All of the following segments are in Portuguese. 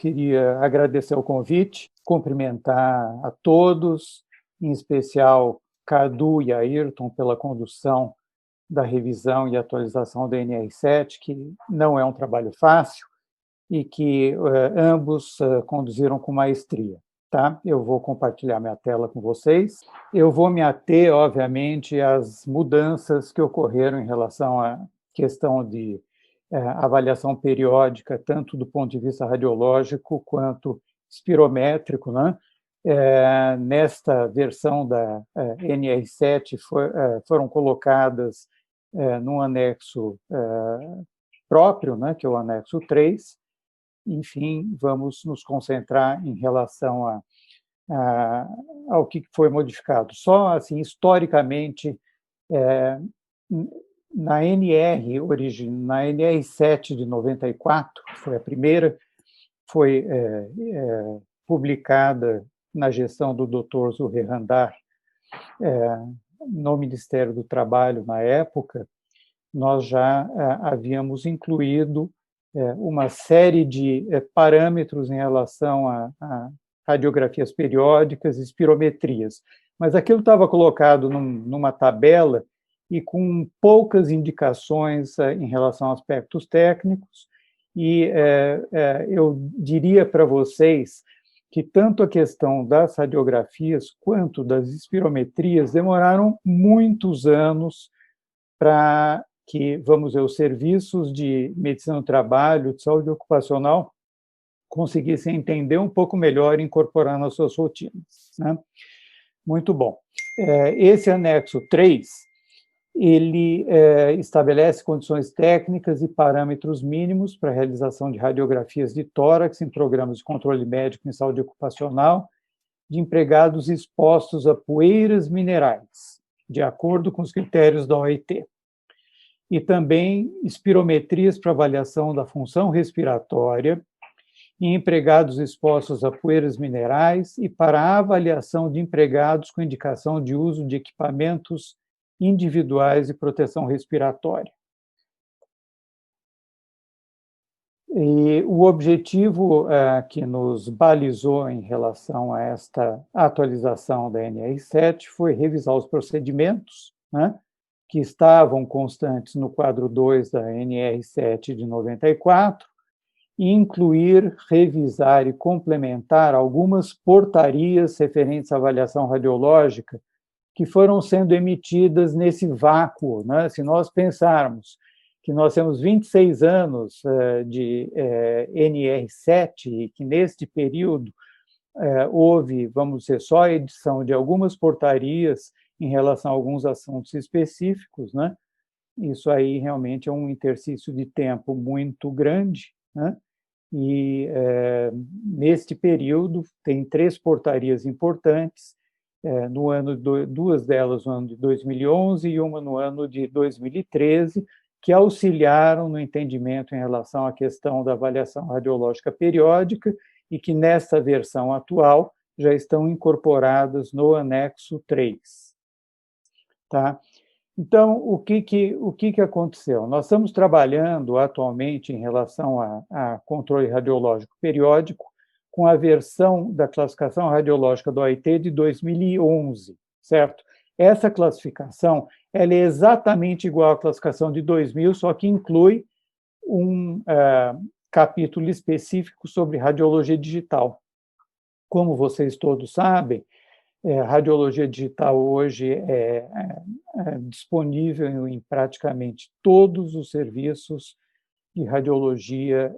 queria agradecer o convite, cumprimentar a todos, em especial Cadu e Ayrton, pela condução da revisão e atualização da NR7, que não é um trabalho fácil e que ambos conduziram com maestria. Tá? Eu vou compartilhar minha tela com vocês. Eu vou me ater, obviamente, às mudanças que ocorreram em relação à questão de avaliação periódica, tanto do ponto de vista radiológico quanto espirométrico, né? Nesta versão da NR7 foram colocadas num anexo próprio, né, que é o anexo 3. Enfim, vamos nos concentrar em relação ao que foi modificado. Só, assim, historicamente, na NR7 de 94, que foi a primeira, foi publicada na gestão do Dr. Zurre Randar, no Ministério do Trabalho, na época, nós já havíamos incluído uma série de parâmetros em relação a radiografias periódicas e espirometrias. Mas aquilo estava colocado numa tabela e com poucas indicações em relação a aspectos técnicos, e eu diria para vocês que tanto a questão das radiografias quanto das espirometrias demoraram muitos anos para que, vamos dizer, os serviços de medicina do trabalho, de saúde ocupacional, conseguissem entender um pouco melhor e incorporar nas suas rotinas, né? Muito bom. Esse anexo 3, ele estabelece condições técnicas e parâmetros mínimos para a realização de radiografias de tórax em programas de controle médico em saúde ocupacional de empregados expostos a poeiras minerais, de acordo com os critérios da OIT. E também espirometrias para avaliação da função respiratória em empregados expostos a poeiras minerais e para a avaliação de empregados com indicação de uso de equipamentos individuais de proteção respiratória. E o objetivo que nos balizou em relação a esta atualização da NR7 foi revisar os procedimentos, né, que estavam constantes no quadro 2 da NR7 de 94, e incluir, revisar e complementar algumas portarias referentes à avaliação radiológica que foram sendo emitidas nesse vácuo, né? Se nós pensarmos que nós temos 26 anos de NR7 e que neste período houve, vamos dizer, só a edição de algumas portarias em relação a alguns assuntos específicos, né? Isso aí realmente é um exercício de tempo muito grande, né? E neste período tem 3 portarias importantes, duas delas no ano de 2011 e uma no ano de 2013, que auxiliaram no entendimento em relação à questão da avaliação radiológica periódica e que nesta versão atual já estão incorporadas no anexo 3. Tá? Então, o que aconteceu? Nós estamos trabalhando atualmente em relação a controle radiológico periódico com a versão da classificação radiológica do OIT de 2011, certo? Essa classificação ela é exatamente igual à classificação de 2000, só que inclui um capítulo específico sobre radiologia digital. Como vocês todos sabem, radiologia digital hoje é disponível em praticamente todos os serviços de radiologia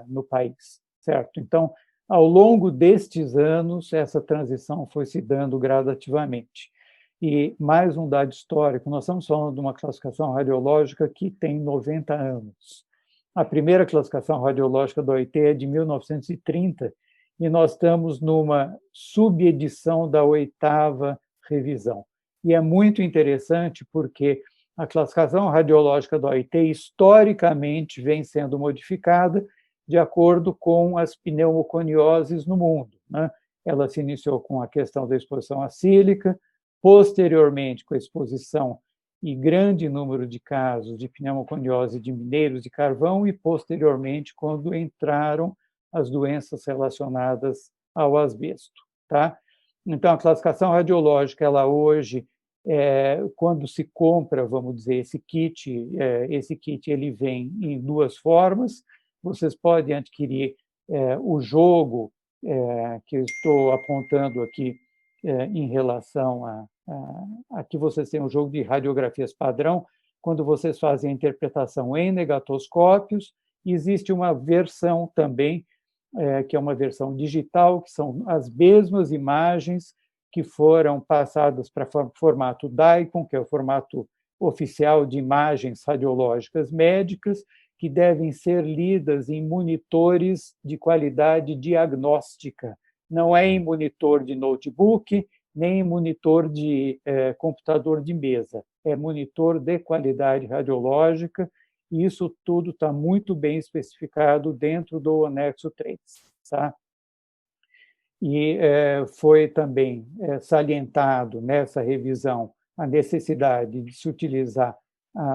no país, certo? Então, ao longo destes anos, essa transição foi se dando gradativamente. E mais um dado histórico, nós estamos falando de uma classificação radiológica que tem 90 anos. A primeira classificação radiológica da OIT é de 1930, e nós estamos numa subedição da 8ª revisão. E é muito interessante porque a classificação radiológica da OIT historicamente vem sendo modificada de acordo com as pneumoconioses no mundo, né? Ela se iniciou com a questão da exposição à sílica, posteriormente com a exposição e grande número de casos de pneumoconiose de mineiros de carvão e, posteriormente, quando entraram as doenças relacionadas ao asbesto, tá? Então, a classificação radiológica, ela hoje, quando se compra, vamos dizer, esse kit ele vem em duas formas. Vocês podem adquirir o jogo que eu estou apontando aqui em relação a que vocês têm um jogo de radiografias padrão, quando vocês fazem a interpretação em negatoscópios. Existe uma versão também, que é uma versão digital, que são as mesmas imagens que foram passadas para formato DICOM, que é o formato oficial de imagens radiológicas médicas, que devem ser lidas em monitores de qualidade diagnóstica. Não é em monitor de notebook, nem em monitor de computador de mesa. É monitor de qualidade radiológica, e isso tudo está muito bem especificado dentro do anexo 3. Tá? E foi também salientado nessa revisão a necessidade de se utilizar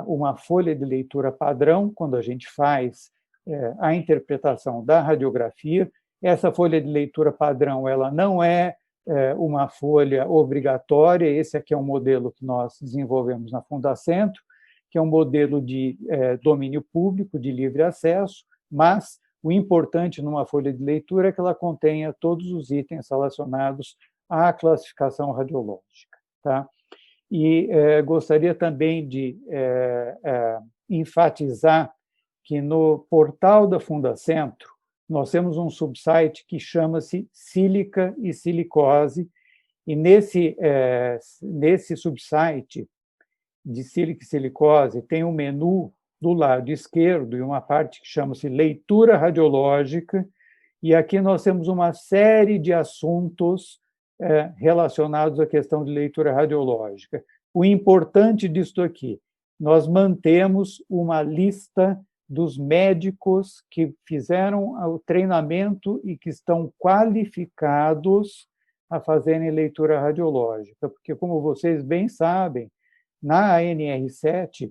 uma folha de leitura padrão quando a gente faz a interpretação da radiografia. Essa folha de leitura padrão, ela não é uma folha obrigatória. Esse aqui é um modelo que nós desenvolvemos na Fundacentro, que é um modelo de domínio público, de livre acesso, mas o importante numa folha de leitura é que ela contenha todos os itens relacionados à classificação radiológica. Tá? E gostaria também de enfatizar que no portal da Fundacentro nós temos um subsite que chama-se Sílica e Silicose, e nesse subsite de sílica e silicose tem um menu do lado esquerdo e uma parte que chama-se Leitura Radiológica, e aqui nós temos uma série de assuntos relacionados à questão de leitura radiológica. O importante disso aqui, nós mantemos uma lista dos médicos que fizeram o treinamento e que estão qualificados a fazerem leitura radiológica, porque, como vocês bem sabem, na ANR7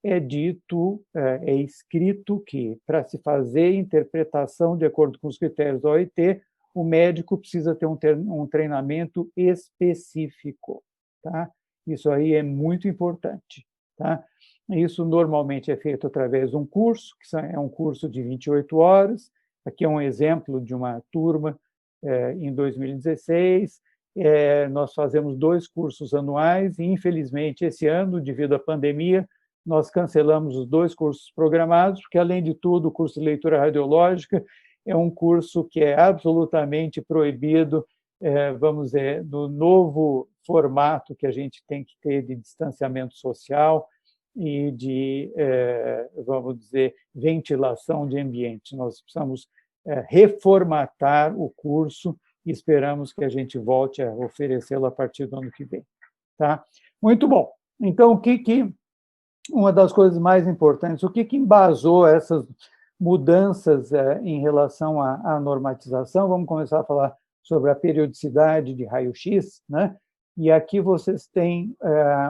é escrito que, para se fazer interpretação de acordo com os critérios da OIT, o médico precisa ter um treinamento específico. Tá? Isso aí é muito importante. Tá? Isso normalmente é feito através de um curso, que é um curso de 28 horas. Aqui é um exemplo de uma turma em 2016. Nós fazemos 2 cursos anuais e, infelizmente, esse ano, devido à pandemia, nós cancelamos os 2 cursos programados, porque, além de tudo, o curso de leitura radiológica é um curso que é absolutamente proibido, vamos dizer, no novo formato que a gente tem que ter de distanciamento social e de, vamos dizer, ventilação de ambiente. Nós precisamos reformatar o curso e esperamos que a gente volte a oferecê-lo a partir do ano que vem. Tá? Muito bom. Então, uma das coisas mais importantes, o que embasou essas mudanças em relação à normatização? Vamos começar a falar sobre a periodicidade de raio-x, né? E aqui vocês têm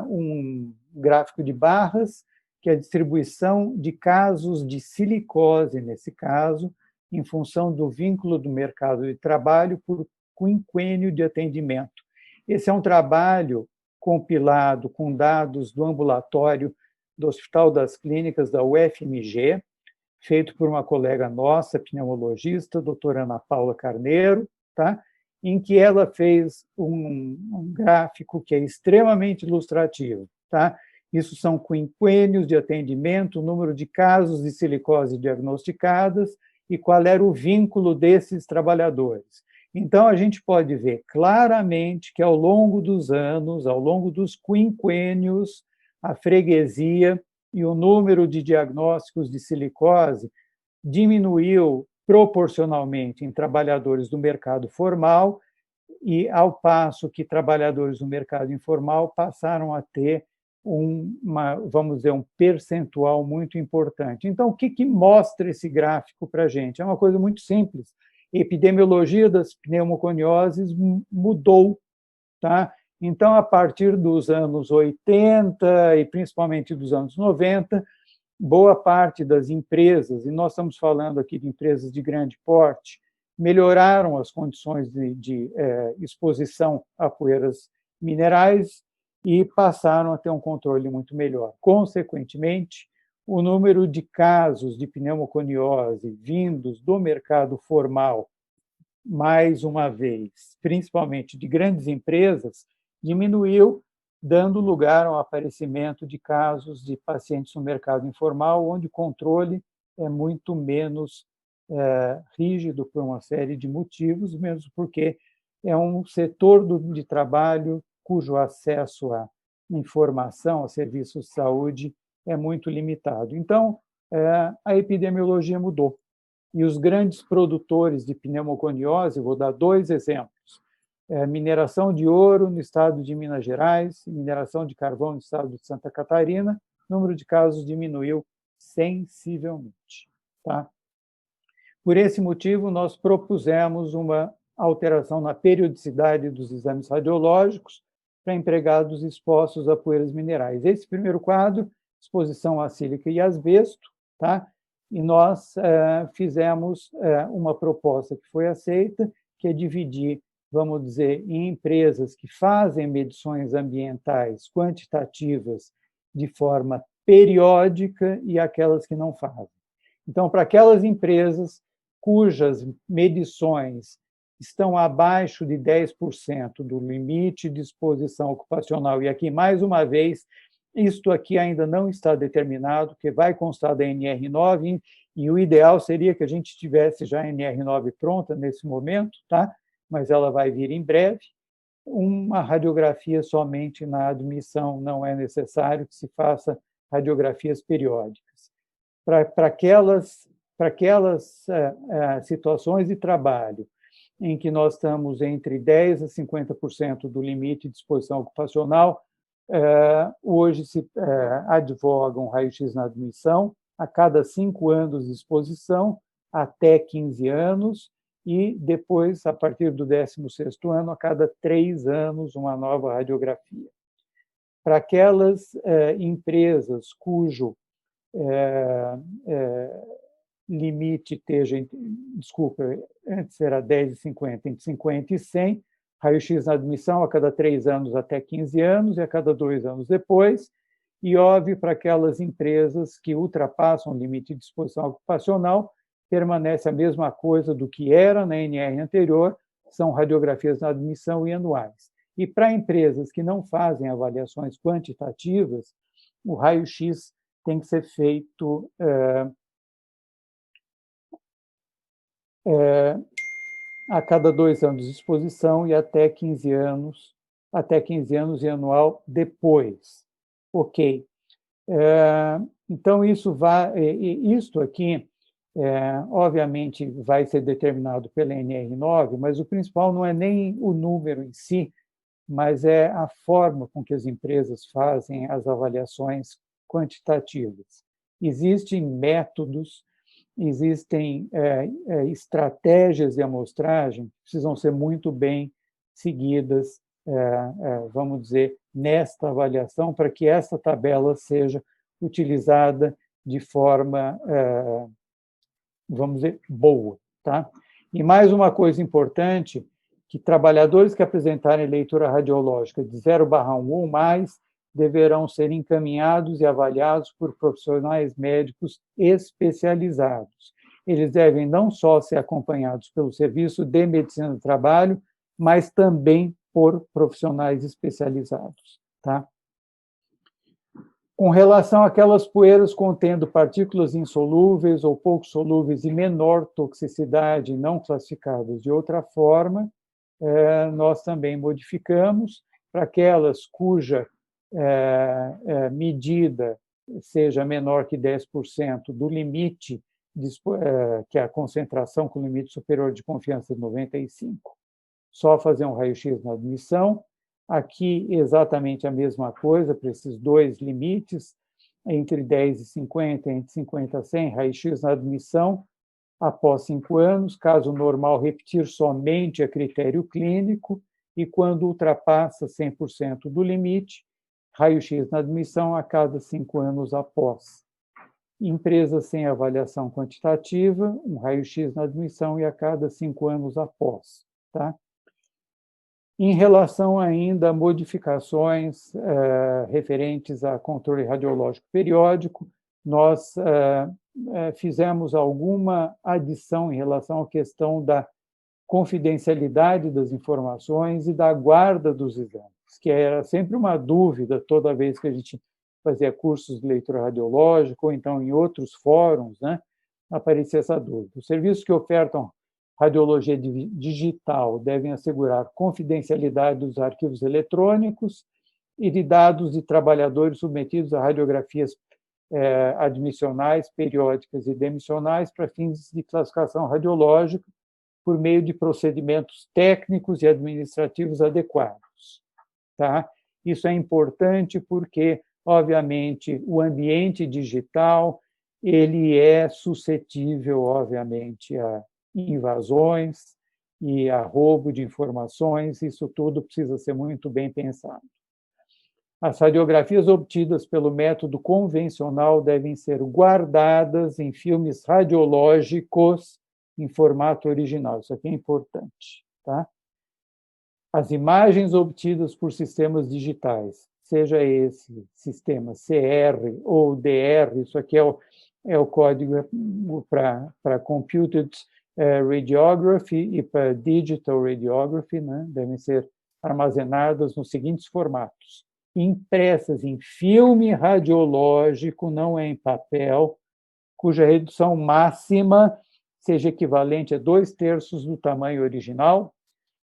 um gráfico de barras, que é a distribuição de casos de silicose, nesse caso, em função do vínculo do mercado de trabalho por quinquênio de atendimento. Esse é um trabalho compilado com dados do ambulatório do Hospital das Clínicas da UFMG, feito por uma colega nossa, pneumologista, a doutora Ana Paula Carneiro, tá? Em que ela fez um gráfico que é extremamente ilustrativo. Tá? Isso são quinquênios de atendimento, o número de casos de silicose diagnosticadas e qual era o vínculo desses trabalhadores. Então, a gente pode ver claramente que, ao longo dos anos, ao longo dos quinquênios, a freguesia e o número de diagnósticos de silicose diminuiu proporcionalmente em trabalhadores do mercado formal, e ao passo que trabalhadores do mercado informal passaram a ter vamos dizer, um percentual muito importante. Então, o que mostra esse gráfico para a gente? É uma coisa muito simples. A epidemiologia das pneumoconioses mudou. Tá? Então, a partir dos anos 80 e principalmente dos anos 90, boa parte das empresas, e nós estamos falando aqui de empresas de grande porte, melhoraram as condições de exposição a poeiras minerais e passaram a ter um controle muito melhor. Consequentemente, o número de casos de pneumoconiose vindos do mercado formal, mais uma vez, principalmente de grandes empresas, diminuiu, dando lugar ao aparecimento de casos de pacientes no mercado informal, onde o controle é muito menos rígido por uma série de motivos, mesmo porque é um setor de trabalho cujo acesso à informação, a serviços de saúde, é muito limitado. Então, a epidemiologia mudou. E os grandes produtores de pneumoconiose, vou dar 2 exemplos, mineração de ouro no estado de Minas Gerais, mineração de carvão no estado de Santa Catarina, o número de casos diminuiu sensivelmente. Tá? Por esse motivo, nós propusemos uma alteração na periodicidade dos exames radiológicos para empregados expostos a poeiras minerais. Esse primeiro quadro, exposição a sílica e asbesto, tá? E nós fizemos uma proposta que foi aceita, que é dividir, vamos dizer, em empresas que fazem medições ambientais quantitativas de forma periódica e aquelas que não fazem. Então, para aquelas empresas cujas medições estão abaixo de 10% do limite de exposição ocupacional, e aqui, mais uma vez, isto aqui ainda não está determinado, porque vai constar da NR9, e o ideal seria que a gente tivesse já a NR9 pronta nesse momento, tá? Mas ela vai vir em breve. Uma radiografia somente na admissão, não é necessário que se faça radiografias periódicas. Para aquelas situações de trabalho em que nós estamos entre 10% a 50% do limite de exposição ocupacional, hoje se advoga um raio-x na admissão a cada 5 anos de exposição, até 15 anos, e depois, a partir do 16º ano, a cada 3 anos, uma nova radiografia. Para aquelas empresas cujo limite esteja, desculpa, antes era 10 e 50, entre 50 e 100, raio-x na admissão a cada 3 anos até 15 anos e a cada 2 anos depois, e óbvio, para aquelas empresas que ultrapassam o limite de exposição ocupacional, permanece a mesma coisa do que era na NR anterior, são radiografias na admissão e anuais. E para empresas que não fazem avaliações quantitativas, o raio-x tem que ser feito a cada 2 anos de exposição e até 15 anos e anual depois. Ok. Então, isto aqui, obviamente, vai ser determinado pela NR9, mas o principal não é nem o número em si, mas é a forma com que as empresas fazem as avaliações quantitativas. Existem métodos, existem estratégias de amostragem que precisam ser muito bem seguidas, vamos dizer, nesta avaliação, para que essa tabela seja utilizada de forma, vamos dizer, boa. Tá? E mais uma coisa importante, que trabalhadores que apresentarem leitura radiológica de 0/1 ou mais deverão ser encaminhados e avaliados por profissionais médicos especializados. Eles devem não só ser acompanhados pelo Serviço de Medicina do Trabalho, mas também por profissionais especializados. Tá? Com relação àquelas poeiras contendo partículas insolúveis ou pouco solúveis e menor toxicidade não classificadas de outra forma, nós também modificamos para aquelas cuja medida seja menor que 10% do limite, que é a concentração com limite superior de confiança de 95. Só fazer um raio-x na admissão. Aqui, exatamente a mesma coisa, para esses 2 limites, entre 10 e 50, entre 50 a 100, raio-x na admissão, após 5 anos, caso normal, repetir somente a critério clínico, e quando ultrapassa 100% do limite, raio-x na admissão a cada 5 anos após. empresas sem avaliação quantitativa, um raio-x na admissão e a cada 5 anos após. Tá? Em relação ainda a modificações referentes a controle radiológico periódico, nós fizemos alguma adição em relação à questão da confidencialidade das informações e da guarda dos exames, que era sempre uma dúvida toda vez que a gente fazia cursos de leitura radiológica ou então em outros fóruns, né, aparecia essa dúvida. Os serviços que ofertam radiologia digital devem assegurar confidencialidade dos arquivos eletrônicos e de dados de trabalhadores submetidos a radiografias admissionais, periódicas e demissionais para fins de classificação radiológica por meio de procedimentos técnicos e administrativos adequados. Tá? Isso é importante porque, obviamente, o ambiente digital ele é suscetível, obviamente, a invasões e a roubo de informações, isso tudo precisa ser muito bem pensado. As radiografias obtidas pelo método convencional devem ser guardadas em filmes radiológicos em formato original, isso aqui é importante. Tá? As imagens obtidas por sistemas digitais, seja esse sistema CR ou DR, isso aqui é o código para Computed Radiography e para Digital Radiography, né? Devem ser armazenadas nos seguintes formatos: impressas em filme radiológico, não é em papel, cuja redução máxima seja equivalente a 2/3 do tamanho original,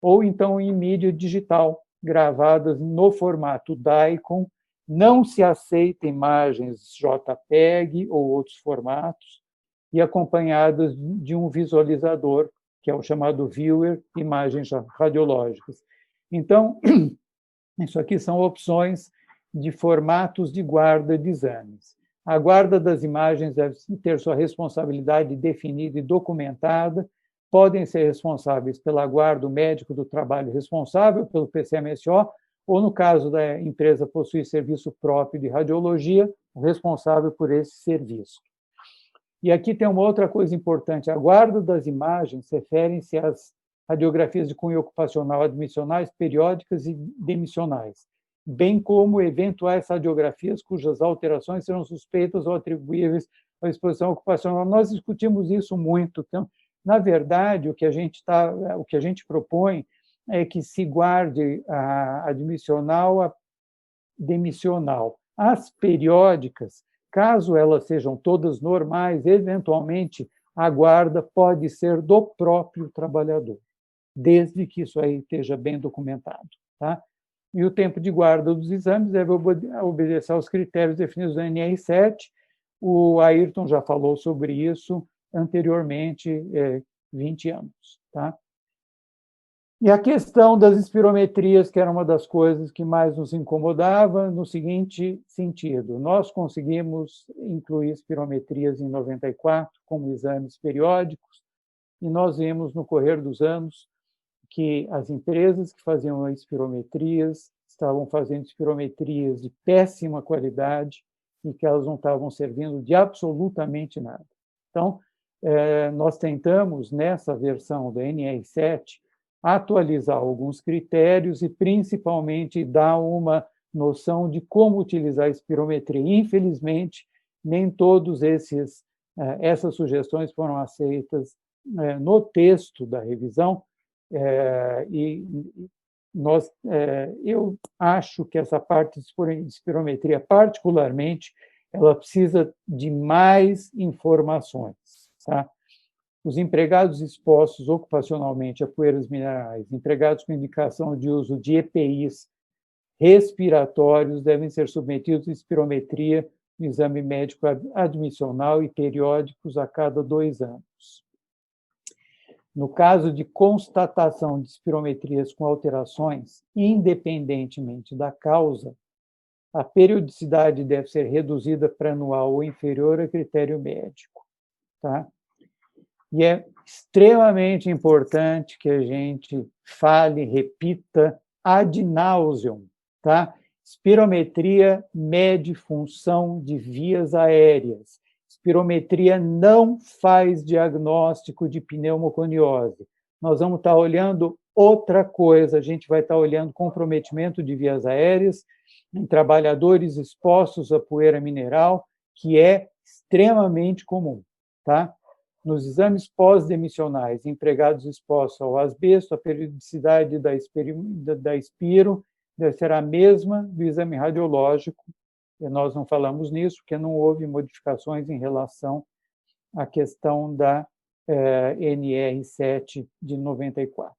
ou então em mídia digital, gravadas no formato DICOM. Não se aceita imagens JPEG ou outros formatos, e acompanhadas de um visualizador, que é o chamado viewer, imagens radiológicas. Então, isso aqui são opções de formatos de guarda de exames. A guarda das imagens deve ter sua responsabilidade definida e documentada. Podem ser responsáveis pela guarda o médico do trabalho responsável pelo PCMSO, ou, no caso da empresa possuir serviço próprio de radiologia, o responsável por esse serviço. E aqui tem uma outra coisa importante: a guarda das imagens refere-se às radiografias de cunho ocupacional admissionais, periódicas e demissionais, bem como eventuais radiografias cujas alterações serão suspeitas ou atribuíveis à exposição ocupacional. Nós discutimos isso muito. Então, na verdade, o que a gente propõe é que se guarde a admissional, a demissional. As periódicas, caso elas sejam todas normais, eventualmente a guarda pode ser do próprio trabalhador, desde que isso aí esteja bem documentado. Tá? E o tempo de guarda dos exames deve obedecer aos critérios definidos no NR7. O Ayrton já falou sobre isso anteriormente, 20 anos. Tá? E a questão das espirometrias, que era uma das coisas que mais nos incomodava, no seguinte sentido: nós conseguimos incluir espirometrias em 94 como exames periódicos, e nós vimos no correr dos anos que as empresas que faziam espirometrias estavam fazendo espirometrias de péssima qualidade e que elas não estavam servindo de absolutamente nada. Então, nós tentamos, nessa versão da NR7, atualizar alguns critérios e, principalmente, dar uma noção de como utilizar a espirometria. Infelizmente, nem todas essas sugestões foram aceitas no texto da revisão, e eu acho que essa parte de espirometria, particularmente, ela precisa de mais informações. Tá? Os empregados expostos ocupacionalmente a poeiras minerais, empregados com indicação de uso de EPIs respiratórios devem ser submetidos à espirometria no exame médico admissional e periódicos a cada 2 anos. No caso de constatação de espirometrias com alterações, independentemente da causa, a periodicidade deve ser reduzida para anual ou inferior a critério médico. Tá? E é extremamente importante que a gente fale, repita ad nauseam, tá? Espirometria mede função de vias aéreas. espirometria não faz diagnóstico de pneumoconiose. Nós vamos estar olhando outra coisa, a gente vai estar olhando comprometimento de vias aéreas em trabalhadores expostos à poeira mineral, que é extremamente comum, tá? Nos exames pós-demissionais, empregados expostos ao asbesto, a periodicidade da espiro deve ser a mesma do exame radiológico, e nós não falamos nisso, porque não houve modificações em relação à questão da NR7 de 94.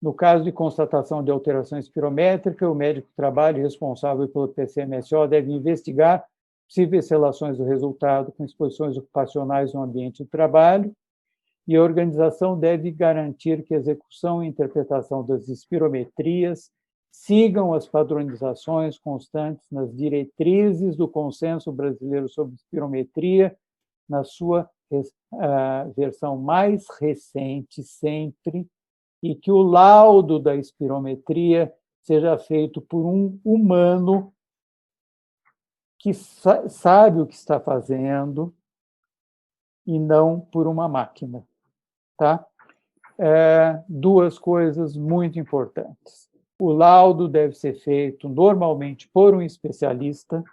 No caso de constatação de alteração espirométrica, o médico do trabalho responsável pelo PCMSO deve investigar possíveis relações do resultado com exposições ocupacionais no ambiente de trabalho, e a organização deve garantir que a execução e interpretação das espirometrias sigam as padronizações constantes nas diretrizes do Consenso Brasileiro sobre Espirometria, na sua versão mais recente sempre, e que o laudo da espirometria seja feito por um humano que sabe o que está fazendo e não por uma máquina, tá? Duas coisas muito importantes. O laudo deve ser feito normalmente por um especialista.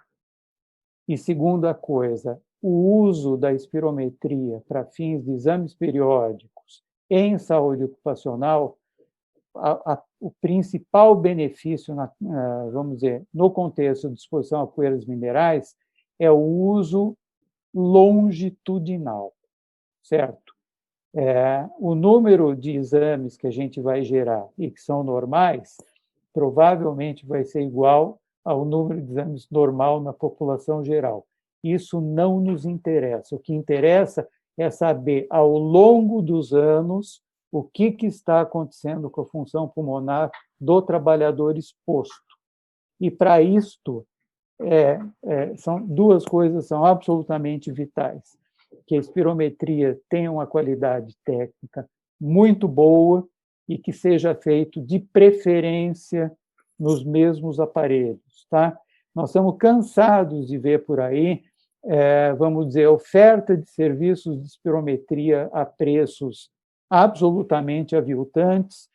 E segunda coisa, o uso da espirometria para fins de exames periódicos em saúde ocupacional, o principal benefício, vamos dizer, no contexto de exposição a poeiras minerais, é o uso longitudinal, certo? O número de exames que a gente vai gerar e que são normais, provavelmente vai ser igual ao número de exames normal na população geral. Isso não nos interessa. O que interessa é saber, ao longo dos anos, o que está acontecendo com a função pulmonar do trabalhador exposto. E, para isto, são duas coisas são absolutamente vitais. Que a espirometria tenha uma qualidade técnica muito boa e que seja feito, de preferência, nos mesmos aparelhos, tá? Nós estamos cansados de ver por aí, vamos dizer, oferta de serviços de espirometria a preços absolutamente aviltantes,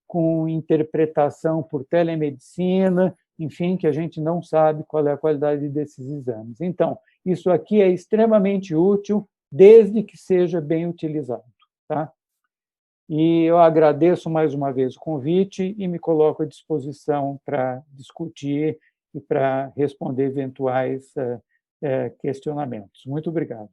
com interpretação por telemedicina, enfim, que a gente não sabe qual é a qualidade desses exames. Então, isso aqui é extremamente útil, desde que seja bem utilizado, tá? E eu agradeço mais uma vez o convite e me coloco à disposição para discutir e para responder eventuais questionamentos. Muito obrigado.